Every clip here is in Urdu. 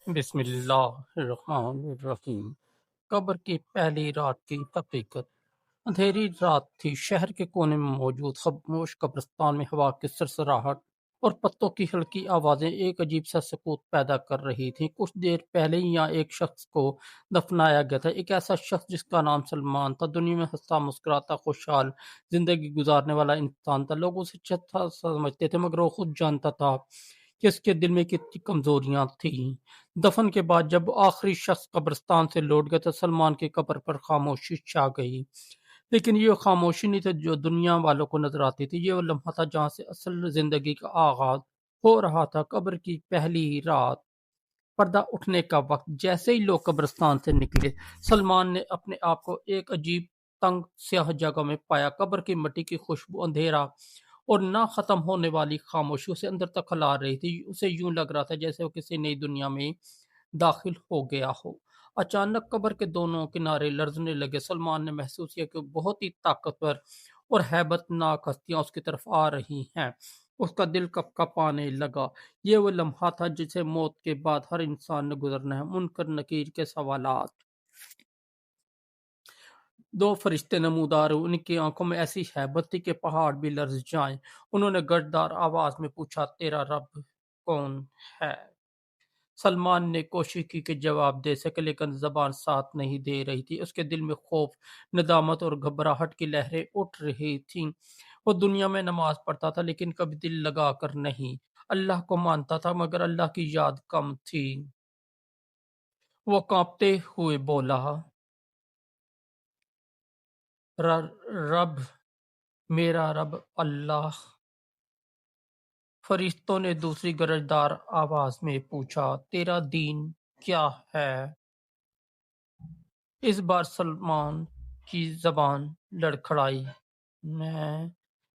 بسم اللہ الرحمن الرحیم۔ قبر کی پہلی رات کی حقیقت۔ اندھیری رات تھی۔ شہر کے کونے میں موجود خاموش قبرستان میں ہوا کی سرسراہٹ اور پتوں کی ہلکی آوازیں ایک عجیب سا سکوت پیدا کر رہی تھیں۔ کچھ دیر پہلے ہی یہاں ایک شخص کو دفنایا گیا تھا، ایک ایسا شخص جس کا نام سلمان تھا، دنیا میں ہنستا مسکراتا خوشحال زندگی گزارنے والا انسان تھا۔ لوگ اسے اچھا سمجھتے تھے، مگر وہ خود جانتا تھا کہ اس کے دل میں کتنی کمزوریاں تھیں۔ دفن کے بعد جب آخری شخص قبرستان سے لوٹ گیا تو سلمان کی قبر پر خاموشی چھا گئی، لیکن یہ خاموشی نہیں تھی جو دنیا والوں کو نظر آتی تھی، یہ وہ لمحہ تھا جہاں سے اصل زندگی کا آغاز ہو رہا تھا۔ قبر کی پہلی رات، پردہ اٹھنے کا وقت۔ جیسے ہی لوگ قبرستان سے نکلے، سلمان نے اپنے آپ کو ایک عجیب تنگ سیاہ جگہ میں پایا۔ قبر کی مٹی کی خوشبو، اندھیرا اور نہ ختم ہونے والی خاموشی اسے اندر تک ہلا رہی تھی۔ اسے یوں لگ رہا تھا جیسے وہ کسی نئی دنیا میں داخل ہو گیا ہو۔ اچانک قبر کے دونوں کنارے لرزنے لگے۔ سلمان نے محسوس کیا کہ بہت ہی طاقتور اور ہیبت ناک ہستیاں اس کی طرف آ رہی ہیں۔ اس کا دل کپ کپانے لگا۔ یہ وہ لمحہ تھا جسے موت کے بعد ہر انسان نے گزرنا ہے۔ منکر نکیر کے سوالات۔ دو فرشتے نمودار ہوئے، ان کی آنکھوں میں ایسی ہیبت تھی کہ پہاڑ بھی لرز جائیں۔ انہوں نے گرددار آواز میں پوچھا، تیرا رب کون ہے؟ سلمان نے کوشش کی کہ جواب دے سکے، لیکن زبان ساتھ نہیں دے رہی تھی۔ اس کے دل میں خوف، ندامت اور گھبراہٹ کی لہریں اٹھ رہی تھیں۔ وہ دنیا میں نماز پڑھتا تھا لیکن کبھی دل لگا کر نہیں۔ اللہ کو مانتا تھا مگر اللہ کی یاد کم تھی۔ وہ کانپتے ہوئے بولا، رب، میرا رب اللہ۔ فرشتوں نے دوسری گرجدار آواز میں پوچھا، تیرا دین کیا ہے؟ اس بار سلمان کی زبان لڑکھڑائی،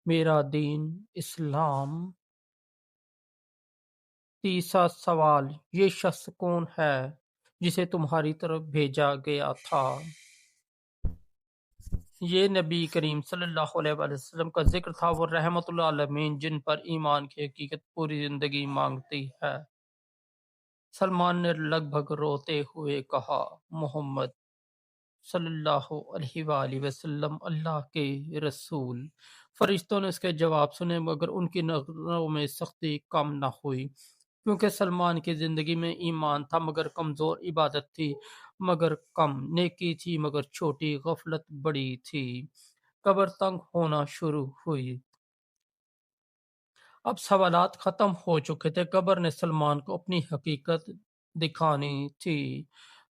میرا دین اسلام۔ تیسرا سوال، یہ شخص کون ہے جسے تمہاری طرف بھیجا گیا تھا؟ یہ نبی کریم صلی اللہ علیہ وآلہ وسلم کا ذکر تھا، وہ رحمت للعالمین جن پر ایمان کی حقیقت پوری زندگی مانگتی ہے۔ سلمان نے لگ بھگ روتے ہوئے کہا، محمد صلی اللہ علیہ وآلہ وسلم اللہ کے رسول۔ فرشتوں نے اس کے جواب سنے مگر ان کی نظروں میں سختی کم نہ ہوئی، کیونکہ سلمان کی زندگی میں ایمان تھا مگر کمزور، عبادت تھی مگر کم، نیکی تھی مگر چھوٹی، غفلت بڑی تھی۔ قبر تنگ ہونا شروع ہوئی۔ اب سوالات ختم ہو چکے تھے۔ قبر نے سلمان کو اپنی حقیقت دکھانی تھی۔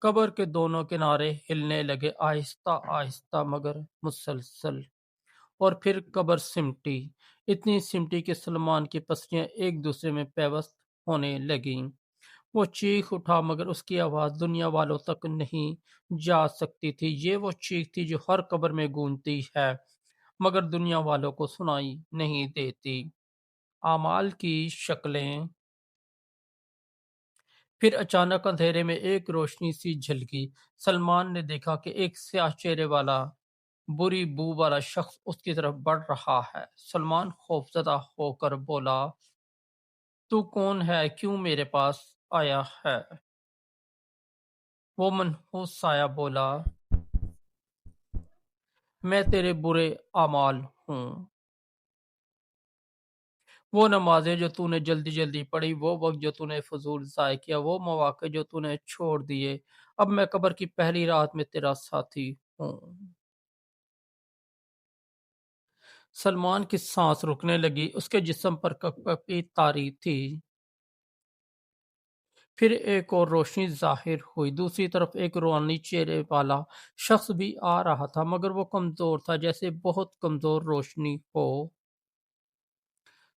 قبر کے دونوں کنارے ہلنے لگے، آہستہ آہستہ مگر مسلسل، اور پھر قبر سمٹی، اتنی سمٹی کہ سلمان کی پسلیاں ایک دوسرے میں پیوست ہونے لگیں۔ وہ چیخ اٹھا مگر اس کی آواز دنیا والوں تک نہیں جا سکتی تھی۔ یہ وہ چیخ تھی جو ہر قبر میں گونجتی ہے مگر دنیا والوں کو سنائی نہیں دیتی۔ اعمال کی شکلیں۔ پھر اچانک اندھیرے میں ایک روشنی سی جھلکی۔ سلمان نے دیکھا کہ ایک سیاہ چہرے والا، بری بو والا شخص اس کی طرف بڑھ رہا ہے۔ سلمان خوفزدہ ہو کر بولا، تو کون ہے؟ کیوں میرے پاس آیا ہے؟ وہ منحوس سایہ بولا، میں تیرے برے اعمال ہوں۔ وہ نمازیں جو تو نے جلدی جلدی پڑھی، وہ وقت جو تو نے فضول ضائع کیا، وہ مواقع جو تو نے چھوڑ دیے، اب میں قبر کی پہلی رات میں تیرا ساتھی ہوں۔ سلمان کی سانس رکنے لگی، اس کے جسم پر کپکپی طاری تھی۔ پھر ایک اور روشنی ظاہر ہوئی، دوسری طرف ایک روحانی چہرے والا شخص بھی آ رہا تھا مگر وہ کمزور تھا، جیسے بہت کمزور روشنی ہو۔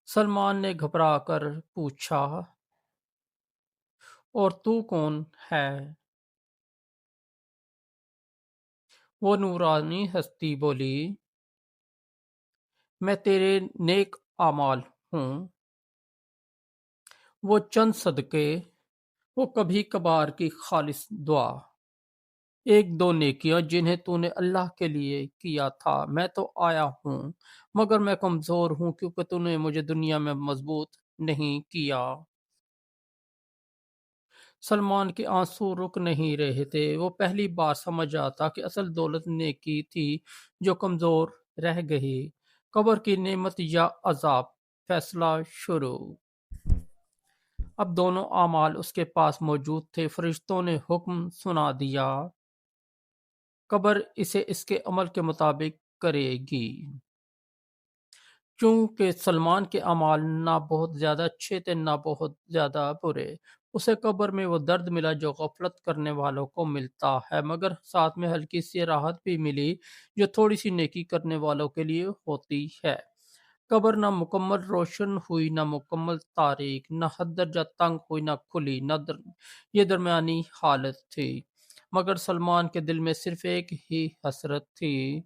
سلمان نے گھبرا کر پوچھا، اور تو کون ہے؟ وہ نورانی ہستی بولی، میں تیرے نیک اعمال ہوں، وہ چند صدقے، وہ کبھی کبھار کی خالص دعا، ایک دو نیکیاں جنہیں تو نے اللہ کے لیے کیا تھا۔ میں تو آیا ہوں مگر میں کمزور ہوں کیونکہ تو نے مجھے دنیا میں مضبوط نہیں کیا۔ سلمان کے آنسو رک نہیں رہے تھے۔ وہ پہلی بار سمجھ آتا کہ اصل دولت نیکی تھی جو کمزور رہ گئی۔ قبر کی نعمت یا عذاب؟ فیصلہ شروع۔ اب دونوں اعمال اس کے پاس موجود تھے۔ فرشتوں نے حکم سنا دیا، قبر اسے اس کے عمل کے مطابق کرے گی۔ چونکہ سلمان کے اعمال نہ بہت زیادہ اچھے تھے نہ بہت زیادہ برے، اسے قبر میں وہ درد ملا جو غفلت کرنے والوں کو ملتا ہے، مگر ساتھ میں ہلکی سی راحت بھی ملی جو تھوڑی سی نیکی کرنے والوں کے لیے ہوتی ہے۔ قبر نہ مکمل روشن ہوئی نہ مکمل تاریک، نہ حد درجہ تنگ ہوئی نہ کھلی، یہ درمیانی حالت تھی۔ مگر سلمان کے دل میں صرف ایک ہی حسرت تھی،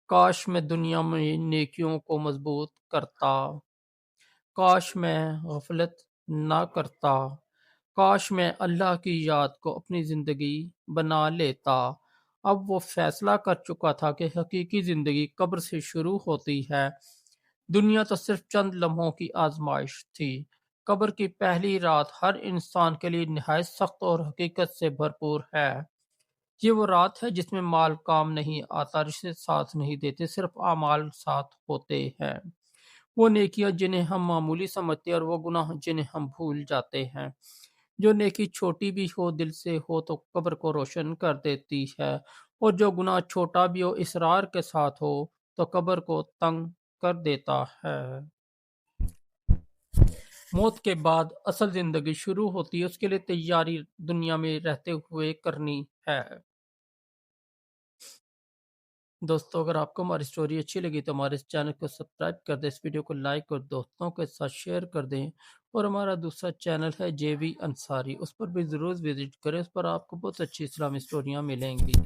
کاش میں دنیا میں نیکیوں کو مضبوط کرتا، کاش میں غفلت نہ کرتا، کاش میں اللہ کی یاد کو اپنی زندگی بنا لیتا۔ اب وہ فیصلہ کر چکا تھا کہ حقیقی زندگی قبر سے شروع ہوتی ہے، دنیا تو صرف چند لمحوں کی آزمائش تھی۔ قبر کی پہلی رات ہر انسان کے لیے نہایت سخت اور حقیقت سے بھرپور ہے۔ یہ وہ رات ہے جس میں مال کام نہیں آتا، رشتے ساتھ نہیں دیتے، صرف اعمال ساتھ ہوتے ہیں۔ وہ نیکیاں جنہیں ہم معمولی سمجھتے ہیں اور وہ گناہ جنہیں ہم بھول جاتے ہیں۔ جو نیکی چھوٹی بھی ہو دل سے ہو تو قبر کو روشن کر دیتی ہے، اور جو گناہ چھوٹا بھی ہو اصرار کے ساتھ ہو تو قبر کو تنگ کر دیتا ہے۔ موت کے بعد اصل زندگی شروع ہوتی ہے، اس کے لیے تیاری دنیا میں رہتے ہوئے کرنی ہے۔ دوستو اگر آپ کو ہماری سٹوری اچھی لگی تو ہمارے اس چینل کو سبسکرائب کر دیں، اس ویڈیو کو لائک اور دوستوں کے ساتھ شیئر کر دیں، اور ہمارا دوسرا چینل ہے جے وی انصاری، اس پر بھی ضرور وزٹ کریں، اس پر آپ کو بہت اچھی اسلامی سٹوریاں ملیں گی۔